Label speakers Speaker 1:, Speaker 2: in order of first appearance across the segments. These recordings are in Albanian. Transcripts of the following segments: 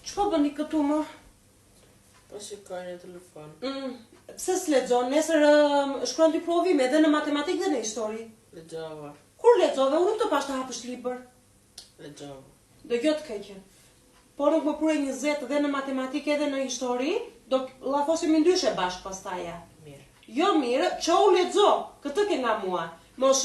Speaker 1: Ç'po bëni këtu më?
Speaker 2: Po shikoj në telefon.
Speaker 1: Pse s'lexon? Nesër shkruan dy provime edhe në matematikë dhe në histori.
Speaker 2: Lexova.
Speaker 1: Kur lexove? Unë nuk të pash të hapësh libër.
Speaker 2: Lexova.
Speaker 1: Do jo të keqen. Po nuk më pruaj 20 edhe në matematikë edhe në histori, do llafoshemi ndryshe bashkë pastaja.
Speaker 2: Mirë.
Speaker 1: Jo mirë, që u lexo. Këtë ke nga mua. Mos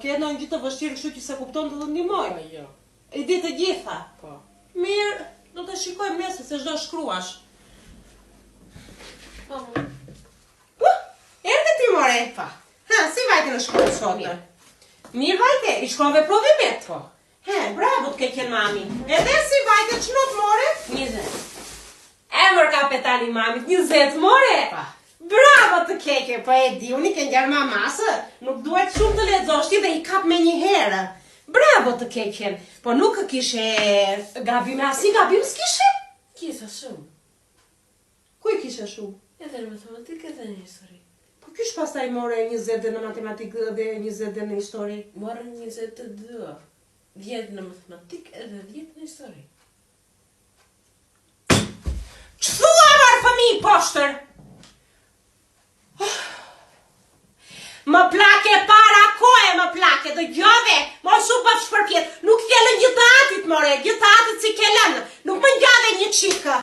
Speaker 1: ke ndonjë gjë të vështirë kështu që se kupton të ndihmoj.
Speaker 2: Po jo.
Speaker 1: I di të gjitha.
Speaker 2: Po.
Speaker 1: Mirë, do të shikojmë nesër se ç'do shkruash.
Speaker 2: Po.
Speaker 1: Erdhe ti more?
Speaker 2: Pa.
Speaker 1: Ha, si vajte në shkollë sot? Mirë vajte, i shkruave provimet?
Speaker 2: Po.
Speaker 1: He, bravo të keqen mami. Edhe si vajte ç'not more?
Speaker 2: 20.
Speaker 1: Emër kapetani mamit, 20 more?
Speaker 2: Pa.
Speaker 1: Bravo të keqe, po e di, unë i ke ngjarë mamasë, nuk duhet shumë të lexosh ti dhe i kap me një herë. Bravo të keqen, po nuk kishe gabim, asnjë gabim s'kishe?
Speaker 2: Kisha shumë.
Speaker 1: Ku i kishe shumë?
Speaker 2: Edhe në matematikë edhe në histori.
Speaker 1: Po kysh pastaj more 20 dhe në matematikë dhe 20 dhe në histori?
Speaker 2: Morën 22. 10 në matematikë edhe 10 në histori.
Speaker 1: Ç'thua marr fëmijë poshtër? Më plake para kohë, më plake, dëgjove, mos u bëf shpërpjet, nuk ke lënë gjithë atit, more, gjithë atit si ke lënë, nuk më ngjave një çikë.